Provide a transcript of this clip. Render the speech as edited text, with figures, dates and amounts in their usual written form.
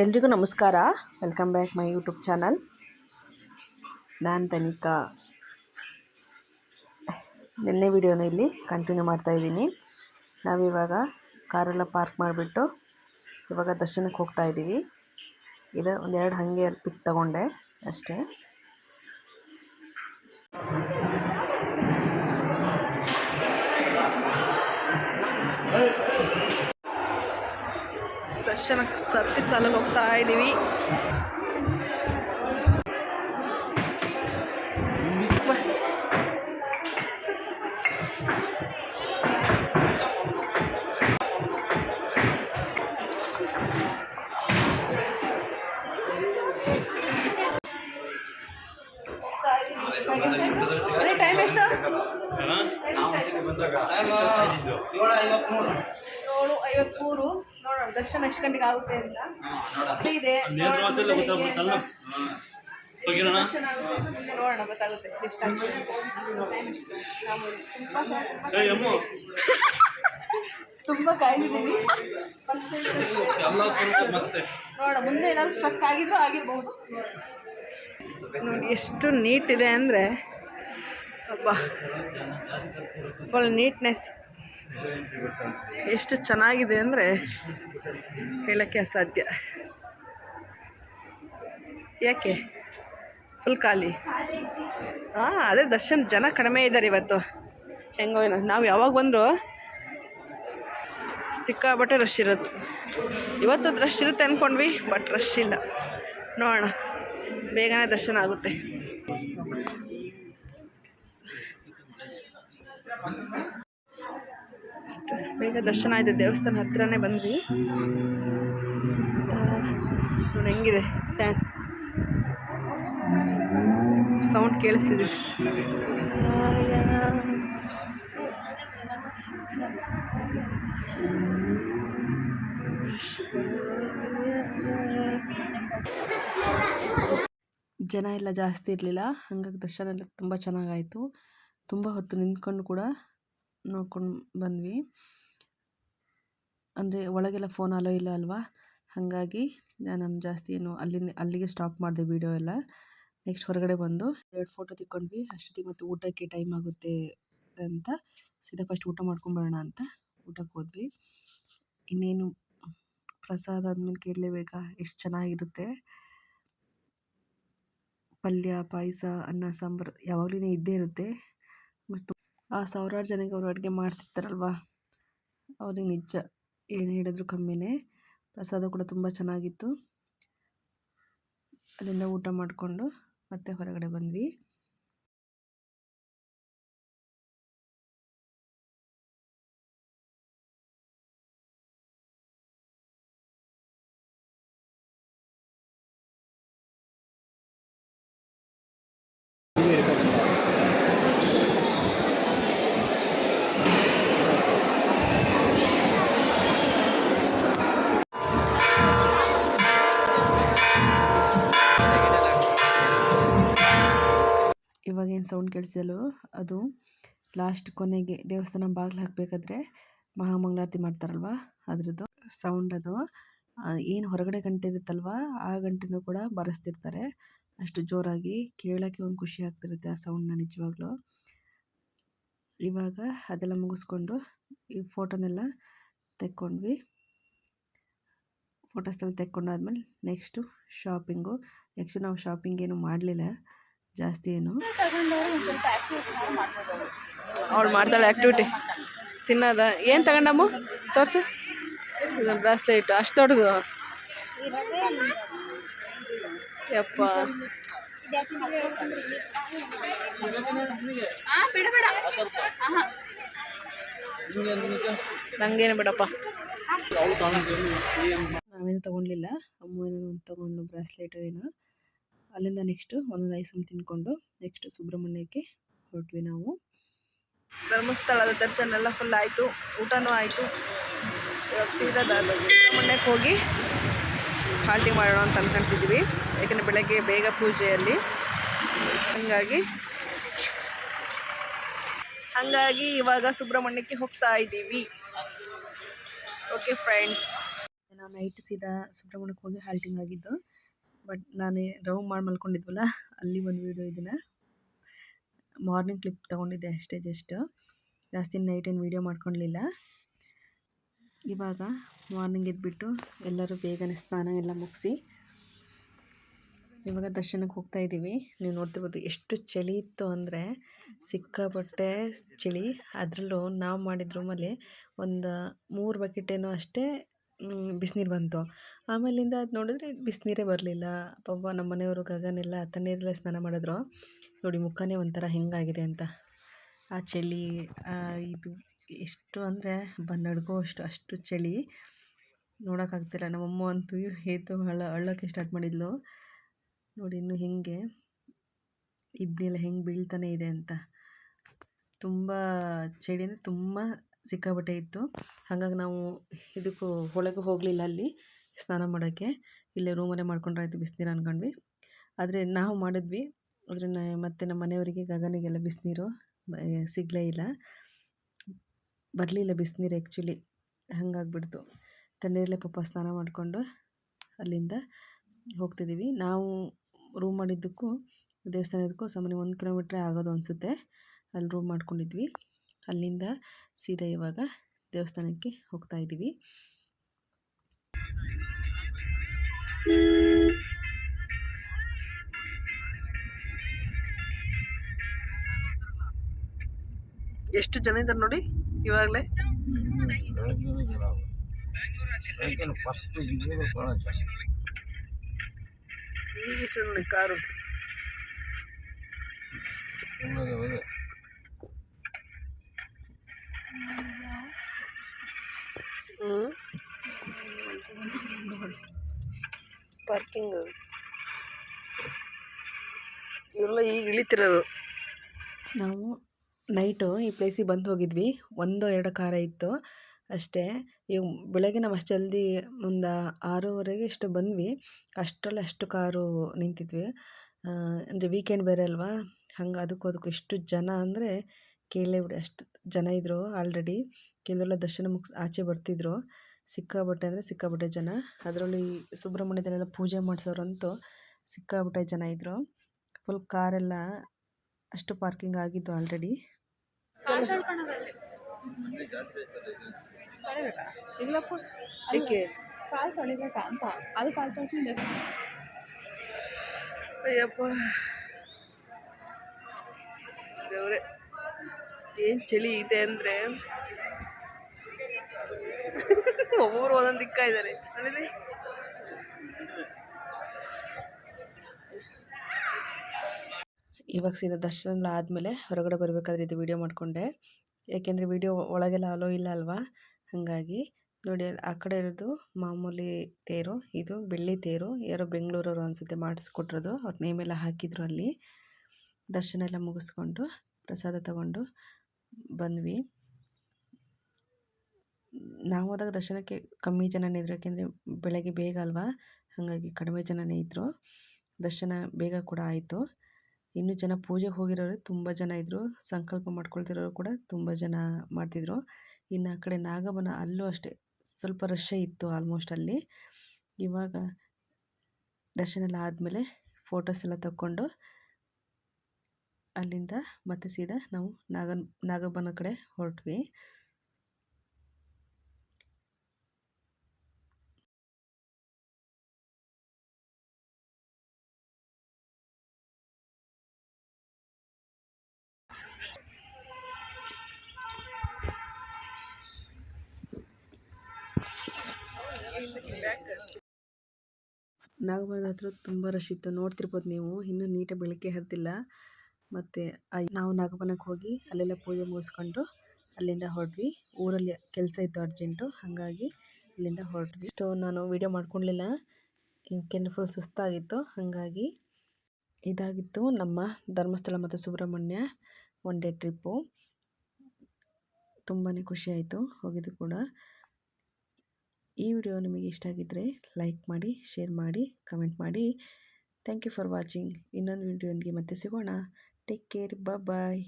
ಎಲ್ರಿಗೂ ನಮಸ್ಕಾರ. Welcome back my YouTube channel. ನಾನು ತನಿಕಾ. ನಿನ್ನೆ ವಿಡಿಯೋನ ಇಲ್ಲಿ ಕಂಟಿನ್ಯೂ ಮಾಡ್ತಾಯಿದ್ದೀನಿ. ನಾವಿವಾಗ ಕಾರೆಲ್ಲ ಪಾರ್ಕ್ ಮಾಡಿಬಿಟ್ಟು ಇವಾಗ ದರ್ಶನಕ್ಕೆ ಹೋಗ್ತಾ ಇದ್ದೀವಿ. ಇದು ಒಂದೆರಡು ಹಾಗೆ ಪಿಕ್ ತಗೊಂಡೆ ಅಷ್ಟೇ. ದರ್ಶನಕ್ಕೆ ಸತಿ ಸಾಲಲ್ಲಿ ಹೋಗ್ತಾ ಇದ್ದೀವಿ. ಟೈಮ್ ಎಷ್ಟು? 7:53. ನೋಡೋಣ ದರ್ಶನ ಎಷ್ಟು ಗಂಟೆಗೆ ಆಗುತ್ತೆ ಅಂತ. ಇದೆ ದರ್ಶನ ಆಗುತ್ತೆ ಅಂತ ಮುಂದೆ ನೋಡೋಣ, ಗೊತ್ತಾಗುತ್ತೆ ಎಷ್ಟಾಗುತ್ತೆ. ತುಂಬ ಕಾಯ್ದಿದ್ದೀವಿ. ನೋಡೋಣ ಮುಂದೆ ಏನಾದ್ರು ಸ್ಟ್ರಕ್ ಆಗಿದ್ರು ಆಗಿರ್ಬಹುದು. ನೋಡಿ ಎಷ್ಟು ನೀಟ್ ಇದೆ ಅಂದರೆ, ಅಬ್ಬಾ ಫುಲ್ ನೀಟ್ನೆಸ್ ಎಷ್ಟು ಚೆನ್ನಾಗಿದೆ ಅಂದರೆ ಹೇಳೋಕ್ಕೆ ಅಸಾಧ್ಯ. ಯಾಕೆ ಫುಲ್ ಖಾಲಿ? ಅದೇ ದರ್ಶನ್ ಜನ ಕಡಿಮೆ ಇದ್ದಾರೆ ಇವತ್ತು. ಹೆಂಗೋ ಏನೋ ನಾವು ಯಾವಾಗ ಬಂದರೂ ಸಿಕ್ಕಾಬಟ್ಟೆ ರಶ್ ಇರುತ್ತೆ. ಇವತ್ತು ರಶ್ ಇರುತ್ತೆ ಅಂದ್ಕೊಂಡ್ವಿ, ಬಟ್ ರಶ್ ಇಲ್ಲ. ನೋಡೋಣ ಬೇಗನೆ ದರ್ಶನ ಆಗುತ್ತೆ. ಅಷ್ಟು ಬೇಗ ದರ್ಶನ ಆಯಿತು. ದೇವಸ್ಥಾನ ಹತ್ರನೇ ಬಂದ್ವಿ. ನೋಡಿ ಹೆಂಗಿದೆ ಫ್ಯಾನ್ ಸೌಂಡ್ ಕೇಳಿಸ್ತಿದೆ. ಜನ ಎಲ್ಲ ಜಾಸ್ತಿ ಇರಲಿಲ್ಲ, ಹಾಗಾಗಿ ದರ್ಶನ ಎಲ್ಲ ತುಂಬ ಚೆನ್ನಾಗಾಯಿತು. ತುಂಬ ಹೊತ್ತು ನಿಂತ್ಕೊಂಡು ಕೂಡ ನೋಡ್ಕೊಂಡು ಬಂದ್ವಿ. ಅಂದರೆ ಒಳಗೆಲ್ಲ ಫೋನ್ ಅಲೋ ಇಲ್ಲ ಅಲ್ವಾ, ಹಾಗಾಗಿ ನಾನು ಜಾಸ್ತಿ ಏನು ಅಲ್ಲಿಗೆ ಸ್ಟಾಪ್ ಮಾಡಿದೆ ವಿಡಿಯೋ ಎಲ್ಲ. ನೆಕ್ಸ್ಟ್ ಹೊರಗಡೆ ಬಂದು 2 ಫೋಟೋ ತಿಕ್ಕೊಂಡ್ವಿ. ಅಷ್ಟೊತ್ತಿಗೆ ಮತ್ತು ಊಟಕ್ಕೆ ಟೈಮ್ ಆಗುತ್ತೆ ಅಂತ ಸೀದಾ ಫಸ್ಟ್ ಊಟ ಮಾಡ್ಕೊಂಬರೋಣ ಅಂತ ಊಟಕ್ಕೆ ಹೋದ್ವಿ. ಇನ್ನೇನು ಪ್ರಸಾದ ಆದಮೇಲೆ ಕೇಳಲೇಬೇಕಾ, ಎಷ್ಟು ಚೆನ್ನಾಗಿರುತ್ತೆ. ಪಲ್ಯ, ಪಾಯಸ, ಅನ್ನ, ಸಾಂಬಾರು ಯಾವಾಗಲೂ ಇದ್ದೇ ಇರುತ್ತೆ. ಮತ್ತು ಆ ಸಾವಿರಾರು ಜನಕ್ಕೆ ಅವರು ಅಡುಗೆ ಮಾಡ್ತಿರ್ತಾರಲ್ವ, ಅವ್ರಿಗೆ ನಿಜ ಏನು ಹೇಳಿದ್ರು ಕಮ್ಮಿನೇ. ಪ್ರಸಾದ ಕೂಡ ತುಂಬ ಚೆನ್ನಾಗಿತ್ತು. ಅಲ್ಲಿಂದ ಊಟ ಮಾಡಿಕೊಂಡು ಮತ್ತೆ ಹೊರಗಡೆ ಬಂದ್ವಿ. ಇವಾಗೇನು ಸೌಂಡ್ ಕೇಳಿಸಿದಲ್ಲೋ ಅದು ಲಾಸ್ಟ್ ಕೊನೆಗೆ ದೇವಸ್ಥಾನ ಬಾಗಿಲು ಹಾಕಬೇಕಾದ್ರೆ ಮಹಾಮಂಗಳಾರತಿ ಮಾಡ್ತಾರಲ್ವ, ಅದ್ರದ್ದು ಸೌಂಡ್ ಅದು. ಏನು ಹೊರಗಡೆ ಗಂಟೆ ಇರುತ್ತಲ್ವ, ಆ ಗಂಟೆನೂ ಕೂಡ ಬರೆಸ್ತಿರ್ತಾರೆ. ಅಷ್ಟು ಜೋರಾಗಿ ಕೇಳೋಕ್ಕೆ ಒಂದು ಖುಷಿ ಆಗ್ತಿರುತ್ತೆ ಆ ಸೌಂಡನ್ನ ನಿಜವಾಗ್ಲೂ. ಇವಾಗ ಅದೆಲ್ಲ ಮುಗಿಸ್ಕೊಂಡು ಈ ಫೋಟೋನೆಲ್ಲ ತೆಕ್ಕೊಂಡ್ವಿ. ಫೋಟೋಸ್ನೆಲ್ಲ ತೆಕ್ಕೊಂಡಾದ್ಮೇಲೆ ನೆಕ್ಸ್ಟು ಶಾಪಿಂಗು. ಆ್ಯಕ್ಚುಲಿ ನಾವು ಶಾಪಿಂಗ್ ಏನು ಮಾಡಲಿಲ್ಲ ಜಾಸ್ತಿ ಏನು. ಅವಳು ಮಾಡ್ತಾಳೆ ಆ್ಯಕ್ಟಿವಿಟಿ. ತಿನ್ನೋದ ಏನು ತಗೊಂಡಮ್ಮ ತೋರಿಸು. ಇದು ಬ್ರಾಸ್ಲೆಟ್ ಅಷ್ಟು ದೊಡ್ಡದು. ಯಪ್ಪ ನಂಗೇನು ಬಿಡಪ್ಪ. ನಾವೇನು ತೊಗೊಳ್ಲಿಲ್ಲ, ಅಮ್ಮ ಏನೋ ತೊಗೊಂಡು ಬ್ರಾಸ್ಲೆಟು ಏನೋ. ಅಲ್ಲಿಂದ ನೆಕ್ಸ್ಟು ಒಂದೊಂದು ಐಸಮ್ ತಿನ್ಕೊಂಡು ನೆಕ್ಸ್ಟ್ ಸುಬ್ರಹ್ಮಣ್ಯಕ್ಕೆ ಹೊರಟ್ವಿ ನಾವು. ಧರ್ಮಸ್ಥಳದ ದರ್ಶನ ಎಲ್ಲ ಫುಲ್ ಆಯಿತು, ಊಟನೂ ಆಯಿತು. ಇವಾಗ ಸೀದಾ ಸುಬ್ರಹ್ಮಣ್ಯಕ್ಕೆ ಹೋಗಿ ಪಾರ್ಟಿ ಮಾಡೋಣ ಅಂತ ಅಂದ್ಕೊಳ್ತಿದ್ವಿ. ಯಾಕೆಂದರೆ ಬೆಳಗ್ಗೆ ಬೇಗ ಪೂಜೆಯಲ್ಲಿ, ಹಾಗಾಗಿ ಇವಾಗ ಸುಬ್ರಹ್ಮಣ್ಯಕ್ಕೆ ಹೋಗ್ತಾ ಇದ್ದೀವಿ. ಓಕೆ ಫ್ರೆಂಡ್ಸ್, ನೈಟ್ ಸೀದಾ ಸುಬ್ರಹ್ಮಣ್ಯಕ್ಕೆ ಹೋಗಿ ಹಾಲ್ಟಿಂಗ್ ಆಗಿದ್ದು. ಬಟ್ ನಾನು ರವ್ ಮಾಡಿ ಮಲ್ಕೊಂಡಿದ್ವಲ್ಲ, ಅಲ್ಲಿ ಒಂದು ವೀಡಿಯೋ ಇದನ್ನು ಮಾರ್ನಿಂಗ್ ಕ್ಲಿಪ್ ತೊಗೊಂಡಿದ್ದೆ ಅಷ್ಟೇ. ಜಾಸ್ತಿ ನೈಟ್ ಏನು ವೀಡಿಯೋ ಮಾಡ್ಕೊಳ್ಲಿಲ್ಲ. ಇವಾಗ ಮಾರ್ನಿಂಗ್ ಎದ್ಬಿಟ್ಟು ಎಲ್ಲರೂ ಬೇಗನೆ ಸ್ನಾನ ಎಲ್ಲ ಮುಗಿಸಿ ಇವಾಗ ದರ್ಶನಕ್ಕೆ ಹೋಗ್ತಾ ಇದ್ದೀವಿ. ನೀವು ನೋಡ್ತಿರ್ಬೋದು ಎಷ್ಟು ಚಳಿ ಇತ್ತು ಅಂದರೆ ಸಿಕ್ಕಾಪಟ್ಟೆ ಚಳಿ. ಅದರಲ್ಲೂ ನಾವು ಮಾಡಿದ ರೂಮಲ್ಲಿ ಒಂದು 3 ಬಕೆಟೇನೋ ಅಷ್ಟೇ ಬಿಸಿನೀರು ಬಂತು. ಆಮೇಲಿಂದ ಅದು ನೋಡಿದ್ರೆ ಬಿಸಿನೀರೇ ಬರಲಿಲ್ಲ. ಪಾಪ ನಮ್ಮ ಮನೆಯವರು ಗಗನೆಲ್ಲ ತಣ್ಣೀರಲ್ಲೇ ಸ್ನಾನ ಮಾಡಿದ್ರು. ನೋಡಿ ಮುಖನೇ ಒಂಥರ ಹೆಂಗಾಗಿದೆ ಅಂತ. ಆ ಚಳಿ ಇದು ಎಷ್ಟು ಅಂದರೆ ನಡುಗೋ ಅಷ್ಟು ಚಳಿ ನೋಡೋಕ್ಕಾಗ್ತಿಲ್ಲ. ನಮ್ಮಮ್ಮ ಅಂತೂ ಏತು ಅಳ್ಳೋಕ್ಕೆ ಸ್ಟಾರ್ಟ್ ಮಾಡಿದ್ಲು. ನೋಡಿ ಇನ್ನು ಹೆಂಗೆ ಇಬ್ಬನೆಲ್ಲ ಹೆಂಗೆ ಬೀಳ್ತಾನೆ ಇದೆ ಅಂತ. ತುಂಬ ಚಳಿ ಅಂದರೆ ತುಂಬ ಸಿಕ್ಕಾಪಟ್ಟೆ ಇತ್ತು. ಹಾಗಾಗಿ ನಾವು ಇದಕ್ಕೂ ಒಳಗೆ ಹೋಗಲಿಲ್ಲ, ಅಲ್ಲಿ ಸ್ನಾನ ಮಾಡೋಕ್ಕೆ ಇಲ್ಲೇ ರೂಮಲ್ಲೇ ಮಾಡ್ಕೊಂಡ್ರಾಯ್ತು ಬಿಸಿನೀರು ಅಂದ್ಕೊಂಡ್ವಿ. ಆದರೆ ನಾವು ಮಾಡಿದ್ವಿ. ಆದರೆ ಮತ್ತು ನಮ್ಮ ಮನೆಯವರಿಗೆ ಗಗನಿಗೆಲ್ಲ ಬಿಸಿನೀರು ಸಿಗಲೇ ಇಲ್ಲ, ಬರಲಿಲ್ಲ ಬಿಸಿನೀರು ಆ್ಯಕ್ಚುಲಿ. ಹಾಗಾಗ್ಬಿಡ್ತು. ತಣ್ಣೀರಲ್ಲೇ ಪಾಪ ಸ್ನಾನ ಮಾಡಿಕೊಂಡು ಅಲ್ಲಿಂದ ಹೋಗ್ತಿದ್ದೀವಿ. ನಾವು ರೂಮ್ ಮಾಡಿದ್ದಕ್ಕೂ ದೇವಸ್ಥಾನದಕ್ಕೂ ಸಾಮಾನ್ಯ 1 ಕಿಲೋಮೀಟ್ರೇ ಆಗೋದು ಅನಿಸುತ್ತೆ. ಅಲ್ಲಿ ರೂಮ್ ಮಾಡ್ಕೊಂಡಿದ್ವಿ. ಅಲ್ಲಿಂದ ಸೀದಾ ಇವಾಗ ದೇವಸ್ಥಾನಕ್ಕೆ ಹೋಗ್ತಾ ಇದ್ದೀವಿ. ಎಷ್ಟು ಜನ ಇದ್ದಾರೆ ನೋಡಿ ಇವಾಗಲೇ. ಈಗ ಎಷ್ಟು ನೋಡಿ ಕಾರು. ಪಾರ್ಕಿಂಗ್ ಇವರೆಲ್ಲ ಈಗ ಇಳಿತಿರೋದು. ನಾವು ನೈಟು ಈ ಪ್ಲೇಸಿಗೆ ಬಂದು ಹೋಗಿದ್ವಿ. 1-2 ಕಾರ ಇತ್ತು ಅಷ್ಟೇ. ಈಗ ಬೆಳಗ್ಗೆ ನಾವು ಅಷ್ಟು ಜಲ್ದಿ ಒಂದು 6:30ಗೆ ಎಷ್ಟು ಬಂದ್ವಿ. ಅಷ್ಟರಲ್ಲಿ ಅಷ್ಟು ಕಾರು ನಿಂತಿದ್ವಿ. ಅಂದರೆ ವೀಕೆಂಡ್ ಬೇರೆ ಅಲ್ವಾ, ಹಂಗೆ ಅದಕ್ಕೂ ಎಷ್ಟು ಜನ ಅಂದರೆ ಕೇಳಲೇ ಬಿಡಿ. ಅಷ್ಟು ಜನ ಇದ್ದರು. ಆಲ್ರೆಡಿ ಕೆಲವೆಲ್ಲ ದರ್ಶನ ಮುಗಿಸಿ ಆಚೆ ಬರ್ತಿದ್ರು. ಸಿಕ್ಕಾಬಟ್ಟೆ ಅಂದರೆ ಸಿಕ್ಕಾಬಟ್ಟೆ ಜನ. ಅದರಲ್ಲಿ ಸುಬ್ರಹ್ಮಣ್ಯದಲ್ಲೆಲ್ಲ ಪೂಜೆ ಮಾಡಿಸೋರಂತೂ ಸಿಕ್ಕಾಬಟ್ಟೆ ಜನ ಇದ್ದರು. ಫುಲ್ ಕಾರೆಲ್ಲ ಅಷ್ಟು ಪಾರ್ಕಿಂಗ್ ಆಗಿತ್ತು ಆಲ್ರೆಡಿ. ಅಯ್ಯಪ್ಪ ದೇವ್ರೆ, ಏನು ಚಳಿ ಇದೆ ಅಂದರೆ ಒಬ್ಬೊಬ್ರು ಒಂದೊಂದು ದಿಕ್ಕ ಇದ್ದಾರೆ ನೋಡಿ. ಇವಾಗ ಸೀದಾ ದರ್ಶನ ಎಲ್ಲ ಆದಮೇಲೆ ಹೊರಗಡೆ ಬರಬೇಕಾದ್ರೆ ಇದು ವೀಡಿಯೋ ಮಾಡಿಕೊಂಡೆ. ಯಾಕೆಂದರೆ ವೀಡಿಯೋ ಒಳಗೆಲ್ಲ ಅಲೋ ಇಲ್ಲ ಅಲ್ವಾ, ಹಾಗಾಗಿ ನೋಡಿ ಆ ಕಡೆ ಇರೋದು ಮಾಮೂಲಿ ತೇರು, ಇದು ಬೆಳ್ಳಿ ತೇರು. ಯಾರೋ ಬೆಂಗಳೂರವರು ಅನಿಸುತ್ತೆ ಮಾಡಿಸ್ಕೊಟ್ಟಿರೋದು. ಅವ್ರ ನೇಮೆಲ್ಲ ಹಾಕಿದ್ರು. ಅಲ್ಲಿ ದರ್ಶನ ಎಲ್ಲ ಮುಗಿಸ್ಕೊಂಡು ಪ್ರಸಾದ ತಗೊಂಡು ಬಂದ್ವಿ. ನಾವು ಹೋದಾಗ ದರ್ಶನಕ್ಕೆ ಕಮ್ಮಿ ಜನನೇ ಇದ್ದರು. ಯಾಕೆಂದರೆ ಬೆಳಗ್ಗೆ ಬೇಗ ಅಲ್ವಾ, ಹಾಗಾಗಿ ಕಡಿಮೆ ಜನನೇ ಇದ್ದರು. ದರ್ಶನ ಬೇಗ ಕೂಡ ಆಯಿತು. ಇನ್ನೂ ಜನ ಪೂಜೆಗೆ ಹೋಗಿರೋರು ತುಂಬ ಜನ ಇದ್ದರು. ಸಂಕಲ್ಪ ಮಾಡ್ಕೊಳ್ತಿರೋರು ಕೂಡ ತುಂಬ ಜನ ಮಾಡ್ತಿದ್ರು. ಇನ್ನು ಆ ಕಡೆ ನಾಗಬನ ಅಲ್ಲೂ ಅಷ್ಟೇ ಸ್ವಲ್ಪ ರಶ್ಶೇ ಇತ್ತು ಆಲ್ಮೋಸ್ಟ್ ಅಲ್ಲಿ. ಇವಾಗ ದರ್ಶನ ಎಲ್ಲ ಆದಮೇಲೆ ಫೋಟೋಸ್ ಎಲ್ಲ ತಕ್ಕೊಂಡು ಅಲ್ಲಿಂದ ಮತ್ತೆ ಸೀದಾ ನಾವು ನಾಗಬನ ಕಡೆ ಹೊರಟ್ವಿ. ನಾಗಬನದ ಹತ್ರ ತುಂಬ ರಶ್ ಇತ್ತು, ನೋಡ್ತಿರ್ಬೋದು ನೀವು. ಇನ್ನೂ ನೀಟಾಗಿ ಬೆಳಗ್ಗೆ ಹರಿದಿಲ್ಲ. ಮತ್ತು ನಾವು ನಾಗಬನಕ್ಕೆ ಹೋಗಿ ಅಲ್ಲೆಲ್ಲ ಪೂಜೆ ಮುಗಿಸ್ಕೊಂಡು ಅಲ್ಲಿಂದ ಹೊರಟ್ವಿ. ಊರಲ್ಲಿ ಕೆಲಸ ಇತ್ತು ಅರ್ಜೆಂಟು, ಹಾಗಾಗಿ ಅಲ್ಲಿಂದ ಹೊರಟ್ವಿ. ಇಷ್ಟು ನಾನು ವೀಡಿಯೋ ಮಾಡ್ಕೊಳ್ಲಿಲ್ಲ, ಯಾಕೆಂದರೆ ಫುಲ್ ಸುಸ್ತಾಗಿತ್ತು. ಹಾಗಾಗಿ ಇದಾಗಿತ್ತು ನಮ್ಮ ಧರ್ಮಸ್ಥಳ ಮತ್ತು ಸುಬ್ರಹ್ಮಣ್ಯ 1 ಡೇ ಟ್ರಿಪ್ಪು. ತುಂಬಾ ಖುಷಿಯಾಯಿತು ಹೋಗಿದ್ದು ಕೂಡ. ಈ ವಿಡಿಯೋ ನಿಮಗೆ ಇಷ್ಟ ಆಗಿದ್ದರೆ ಲೈಕ್ ಮಾಡಿ, ಶೇರ್ ಮಾಡಿ, ಕಮೆಂಟ್ ಮಾಡಿ. Thank you for watching. ಇನ್ನೊಂದು ವಿಡಿಯೋಂದಿಗೆ ಮತ್ತೆ ಸಿಗೋಣ. ಟೇಕ್ ಕೇರ್, ಬಾಯ್.